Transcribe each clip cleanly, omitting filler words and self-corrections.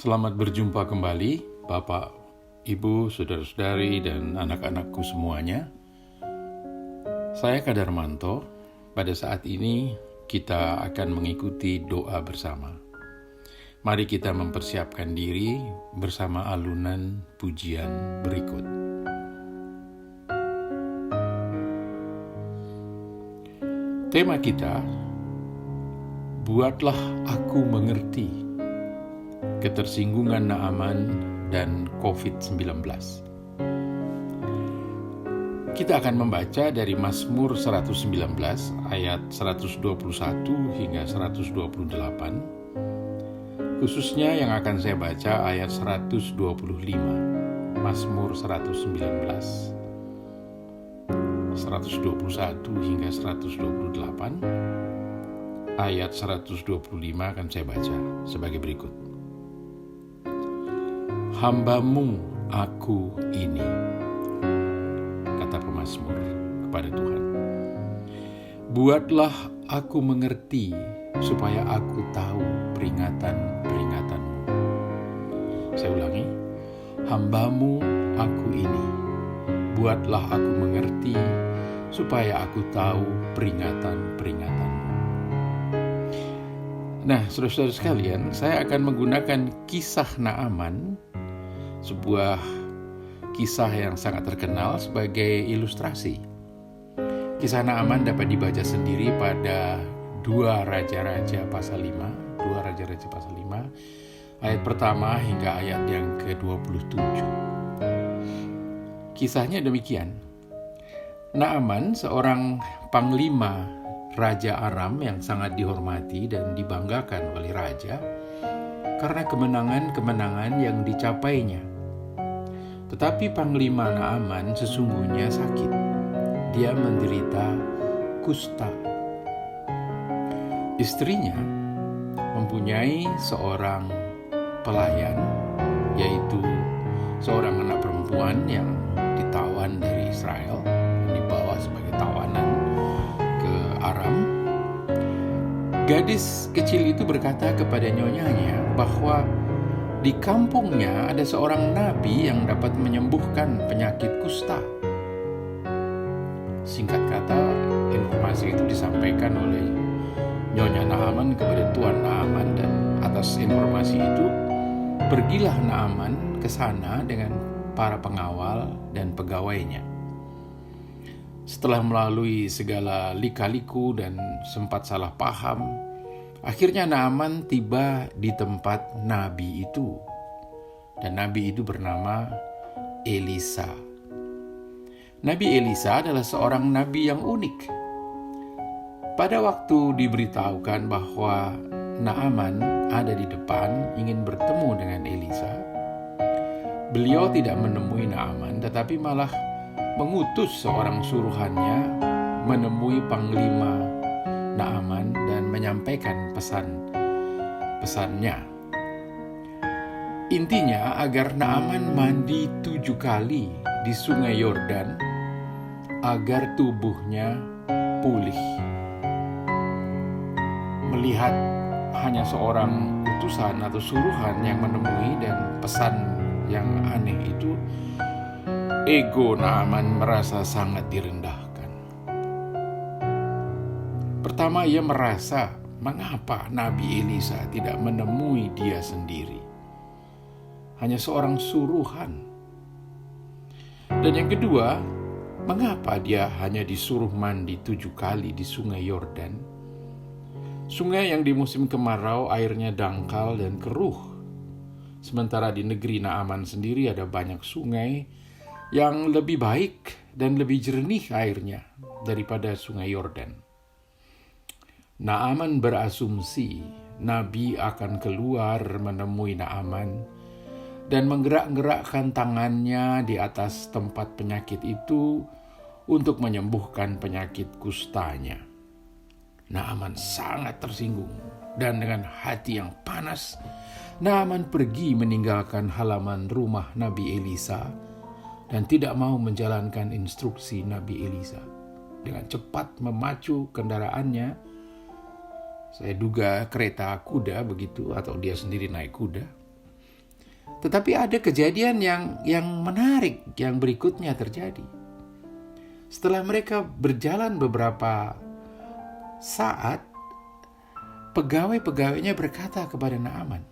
Selamat berjumpa kembali, Bapak, Ibu, saudara-saudari, dan anak-anakku semuanya. Saya Kadarmanto. Pada saat ini kita akan mengikuti doa bersama. Mari kita mempersiapkan diri bersama alunan pujian berikut. Tema kita, buatlah aku mengerti ketersinggungan Naaman dan COVID-19. Kita akan membaca dari Mazmur 119 ayat 121 hingga 128. Khususnya yang akan saya baca ayat 125. Mazmur 119 121 hingga 128. Ayat 125 akan saya baca sebagai berikut. Hamba-Mu aku ini, kata pemazmur kepada Tuhan. Buatlah aku mengerti supaya aku tahu peringatan-peringatan-Mu. Saya ulangi, hamba-Mu aku ini, buatlah aku mengerti supaya aku tahu peringatan-peringatan-Mu. Nah, saudara-saudara sekalian, saya akan menggunakan kisah Naaman, sebuah kisah yang sangat terkenal sebagai ilustrasi. Kisah Naaman dapat dibaca sendiri pada 2 Raja-Raja pasal 5, ayat pertama hingga ayat yang ke-27. Kisahnya demikian. Naaman, seorang panglima Raja Aram yang sangat dihormati dan dibanggakan oleh raja karena kemenangan-kemenangan yang dicapainya. Tetapi Panglima Naaman sesungguhnya sakit. Dia menderita kusta. Istrinya mempunyai seorang pelayan, yaitu seorang anak perempuan yang ditawan dari Israel, dibawa sebagai tawanan ke Aram. Gadis kecil itu berkata kepada nyonyanya bahwa di kampungnya ada seorang nabi yang dapat menyembuhkan penyakit kusta. Singkat kata, informasi itu disampaikan oleh Nyonya Naaman kepada Tuan Naaman, dan atas informasi itu pergilah Naaman ke sana dengan para pengawal dan pegawainya. Setelah melalui segala lika-liku dan sempat salah paham, akhirnya Naaman tiba di tempat nabi itu. Dan nabi itu bernama Elisa. Nabi Elisa adalah seorang nabi yang unik. Pada waktu diberitahukan bahwa Naaman ada di depan ingin bertemu dengan Elisa, beliau tidak menemui Naaman, tetapi malah mengutus seorang suruhannya menemui Panglima Naaman dan menyampaikan pesannya. Intinya agar Naaman mandi 7 kali di sungai Yordan agar tubuhnya pulih. Melihat hanya seorang utusan atau suruhan yang menemui dan pesan yang aneh itu, ego Naaman merasa sangat direndahkan. Pertama, ia merasa mengapa Nabi Elisa tidak menemui dia sendiri. Hanya seorang suruhan. Dan yang kedua, mengapa dia hanya disuruh mandi 7 kali di sungai Yordan? Sungai yang di musim kemarau airnya dangkal dan keruh. Sementara di negeri Naaman sendiri ada banyak sungai yang lebih baik dan lebih jernih airnya daripada sungai Yordan. Naaman berasumsi Nabi akan keluar menemui Naaman dan menggerak-gerakkan tangannya di atas tempat penyakit itu untuk menyembuhkan penyakit kustanya. Naaman sangat tersinggung dan dengan hati yang panas, Naaman pergi meninggalkan halaman rumah Nabi Elisa dan tidak mau menjalankan instruksi Nabi Elisa. Dengan cepat memacu kendaraannya, saya duga kereta kuda begitu, atau dia sendiri naik kuda, Tetapi ada kejadian yang menarik yang berikutnya terjadi. Setelah mereka berjalan beberapa saat, pegawai-pegawainya berkata kepada Naaman,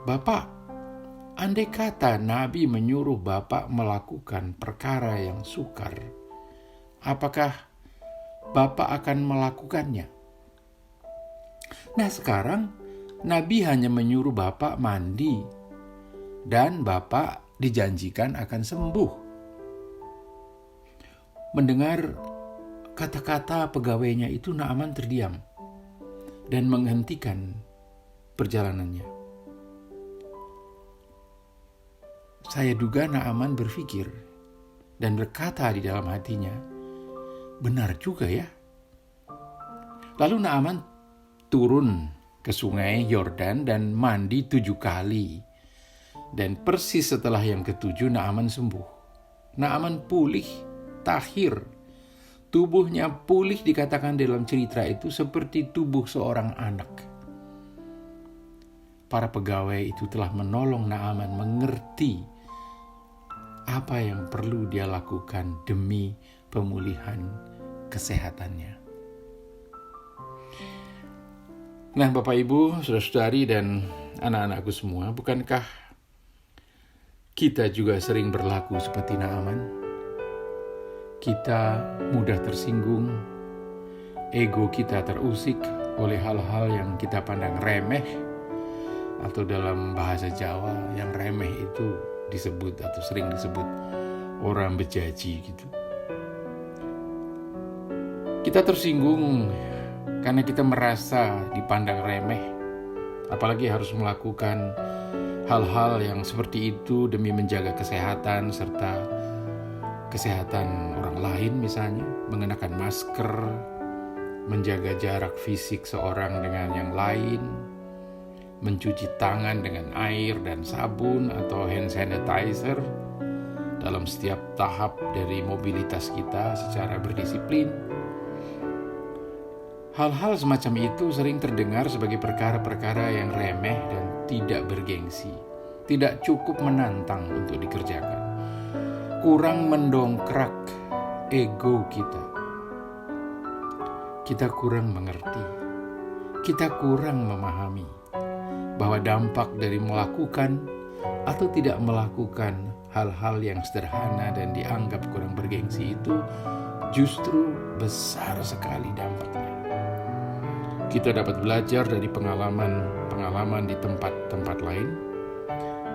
"Bapak, andai kata Nabi menyuruh Bapak melakukan perkara yang sukar, apakah Bapak akan melakukannya? Nah sekarang Nabi hanya menyuruh Bapak mandi dan Bapak dijanjikan akan sembuh." Mendengar kata-kata pegawainya itu, Naaman terdiam dan menghentikan perjalanannya. Saya duga Naaman berpikir dan berkata di dalam hatinya, "Benar juga ya." Lalu Naaman turun ke sungai Yordan dan mandi 7 kali. Dan persis setelah yang ke-7 Naaman sembuh. Naaman pulih, tahir. Tubuhnya pulih, dikatakan dalam cerita itu seperti tubuh seorang anak. Para pegawai itu telah menolong Naaman mengerti apa yang perlu dia lakukan demi pemulihan kesehatannya. Nah, Bapak Ibu, saudara-saudari dan anak-anakku semua, bukankah kita juga sering berlaku seperti Naaman? Kita mudah tersinggung, ego kita terusik oleh hal-hal yang kita pandang remeh, atau dalam bahasa Jawa yang remeh itu disebut atau sering disebut orang bejaji gitu. Kita tersinggung karena kita merasa dipandang remeh, apalagi harus melakukan hal-hal yang seperti itu demi menjaga kesehatan serta kesehatan orang lain, misalnya mengenakan masker, menjaga jarak fisik seorang dengan yang lain, mencuci tangan dengan air dan sabun atau hand sanitizer dalam setiap tahap dari mobilitas kita secara berdisiplin. Hal-hal semacam itu sering terdengar sebagai perkara-perkara yang remeh dan tidak bergengsi, tidak cukup menantang untuk dikerjakan, kurang mendongkrak ego kita. Kita kurang mengerti, kita kurang memahami bahwa dampak dari melakukan atau tidak melakukan hal-hal yang sederhana dan dianggap kurang bergengsi itu justru besar sekali dampaknya. Kita dapat belajar dari pengalaman di tempat-tempat lain,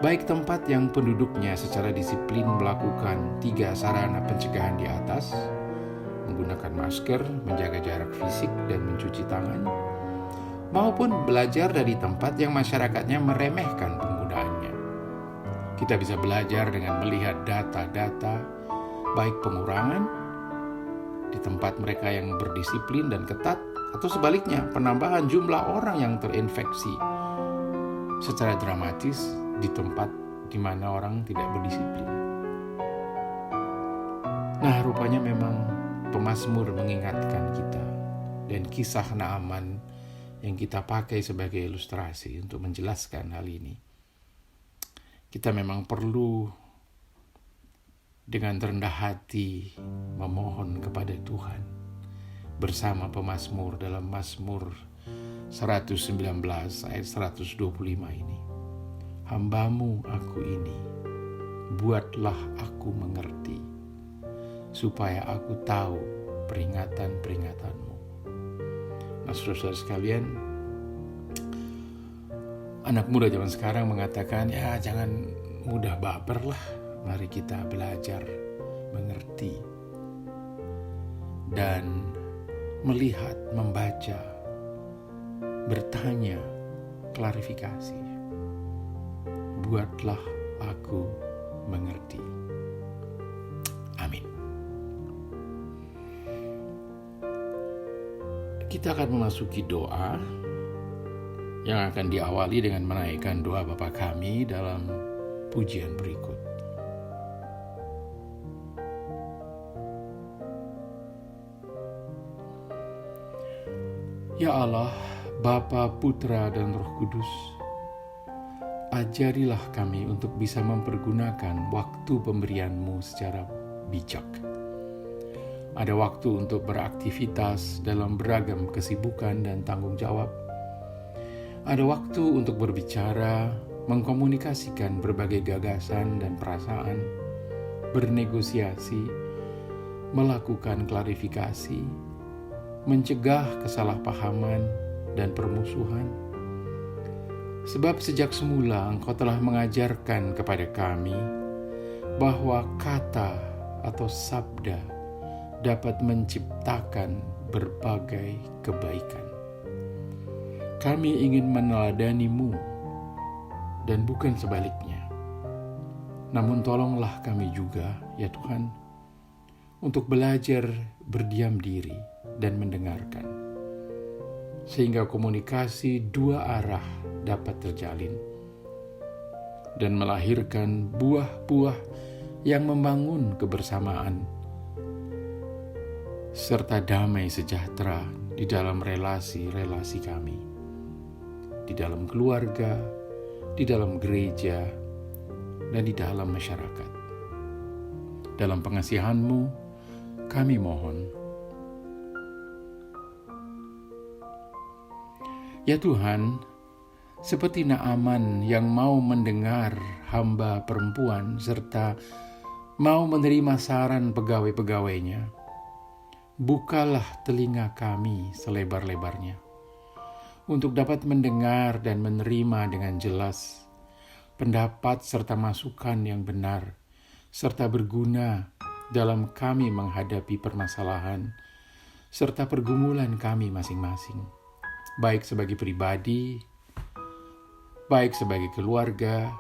baik tempat yang penduduknya secara disiplin melakukan 3 sarana pencegahan di atas, menggunakan masker, menjaga jarak fisik, dan mencuci tangan, maupun belajar dari tempat yang masyarakatnya meremehkan penggunaannya. Kita bisa belajar dengan melihat data-data, baik pengurangan di tempat mereka yang berdisiplin dan ketat, atau sebaliknya penambahan jumlah orang yang terinfeksi secara dramatis di tempat di mana orang tidak berdisiplin. Nah, rupanya memang pemazmur mengingatkan kita, dan kisah Naaman yang kita pakai sebagai ilustrasi untuk menjelaskan hal ini. Kita memang perlu dengan rendah hati memohon kepada Tuhan bersama pemazmur dalam Mazmur 119 ayat 125 ini. "Hamba-Mu aku ini, buatlah aku mengerti, supaya aku tahu peringatan-peringatan-Mu." Nah, saudara-saudara sekalian, anak muda zaman sekarang mengatakan, ya jangan mudah baper lah. Mari kita belajar mengerti dan melihat, membaca, bertanya, klarifikasi. Buatlah aku mengerti. Amin. Kita akan memasuki doa yang akan diawali dengan menaikkan doa Bapa Kami dalam pujian berikut. Ya Allah, Bapa, Putra, dan Roh Kudus, ajarilah kami untuk bisa mempergunakan waktu pemberian-Mu secara bijak. Ada waktu untuk beraktivitas dalam beragam kesibukan dan tanggung jawab. Ada waktu untuk berbicara, mengkomunikasikan berbagai gagasan dan perasaan, bernegosiasi, melakukan klarifikasi, mencegah kesalahpahaman dan permusuhan. Sebab sejak semula Engkau telah mengajarkan kepada kami bahwa kata atau sabda dapat menciptakan berbagai kebaikan. Kami ingin meneladani-Mu dan bukan sebaliknya. Namun tolonglah kami juga, ya Tuhan, untuk belajar berdiam diri dan mendengarkan, sehingga komunikasi dua arah dapat terjalin dan melahirkan buah-buah yang membangun kebersamaan serta damai sejahtera di dalam relasi-relasi kami, di dalam keluarga, di dalam gereja, dan di dalam masyarakat. Dalam pengasihan-Mu, kami mohon. Ya Tuhan, seperti Naaman yang mau mendengar hamba perempuan serta mau menerima saran pegawai-pegawainya, bukalah telinga kami selebar-lebarnya untuk dapat mendengar dan menerima dengan jelas pendapat serta masukan yang benar serta berguna dalam kami menghadapi permasalahan serta pergumulan kami masing-masing, baik sebagai pribadi, baik sebagai keluarga,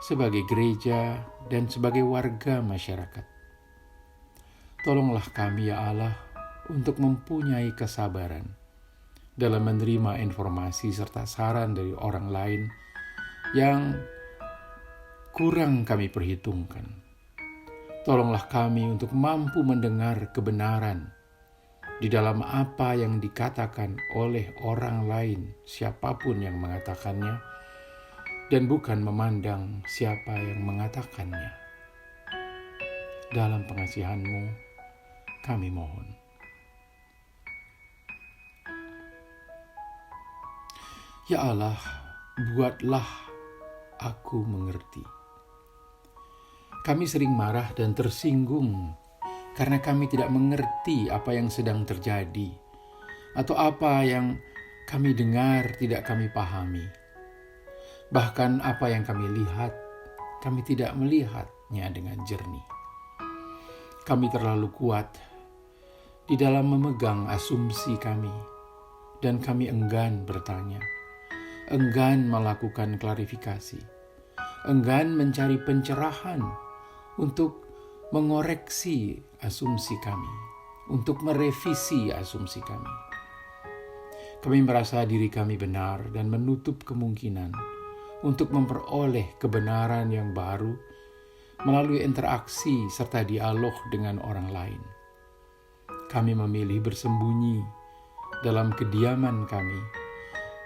sebagai gereja, dan sebagai warga masyarakat. Tolonglah kami ya Allah untuk mempunyai kesabaran dalam menerima informasi serta saran dari orang lain yang kurang kami perhitungkan. Tolonglah kami untuk mampu mendengar kebenaran di dalam apa yang dikatakan oleh orang lain, siapapun yang mengatakannya, dan bukan memandang siapa yang mengatakannya. Dalam pengasihan-Mu, kami mohon. Ya Allah, buatlah aku mengerti. Kami sering marah dan tersinggung karena kami tidak mengerti apa yang sedang terjadi atau apa yang kami dengar tidak kami pahami. Bahkan apa yang kami lihat, kami tidak melihatnya dengan jernih. Kami terlalu kuat di dalam memegang asumsi kami dan kami enggan bertanya, enggan melakukan klarifikasi, enggan mencari pencerahan untuk mengoreksi asumsi kami, untuk merevisi asumsi kami. Kami merasa diri kami benar dan menutup kemungkinan untuk memperoleh kebenaran yang baru melalui interaksi serta dialog dengan orang lain. Kami memilih bersembunyi dalam kediaman kami,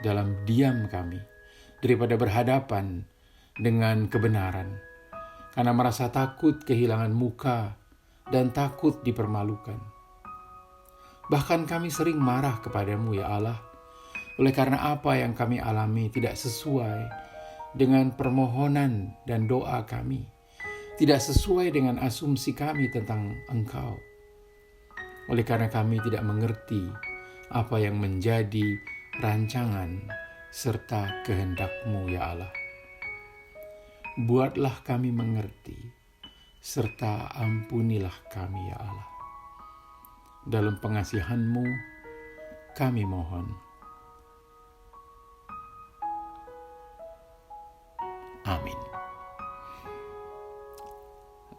dalam diam kami, daripada berhadapan dengan kebenaran, karena merasa takut kehilangan muka dan takut dipermalukan. Bahkan kami sering marah kepadamu ya Allah, oleh karena apa yang kami alami tidak sesuai dengan permohonan dan doa kami, tidak sesuai dengan asumsi kami tentang Engkau. Oleh karena kami tidak mengerti apa yang menjadi rancangan serta kehendak-Mu ya Allah. Buatlah kami mengerti, serta ampunilah kami ya Allah. Dalam pengasihan-Mu, kami mohon. Amin.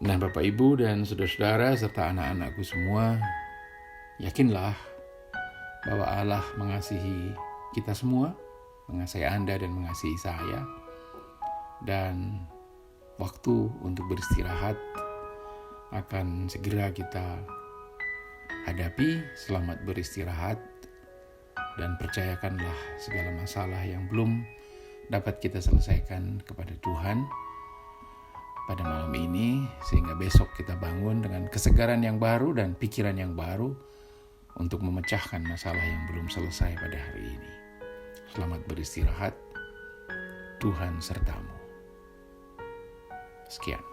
Nah, Bapak, Ibu, dan saudara-saudara, serta anak-anakku semua, yakinlah bahwa Allah mengasihi kita semua, mengasihi Anda dan mengasihi saya. Dan waktu untuk beristirahat akan segera kita hadapi. Selamat beristirahat dan percayakanlah segala masalah yang belum dapat kita selesaikan kepada Tuhan pada malam ini, sehingga besok kita bangun dengan kesegaran yang baru dan pikiran yang baru untuk memecahkan masalah yang belum selesai pada hari ini. Selamat beristirahat, Tuhan sertamu. Sekian.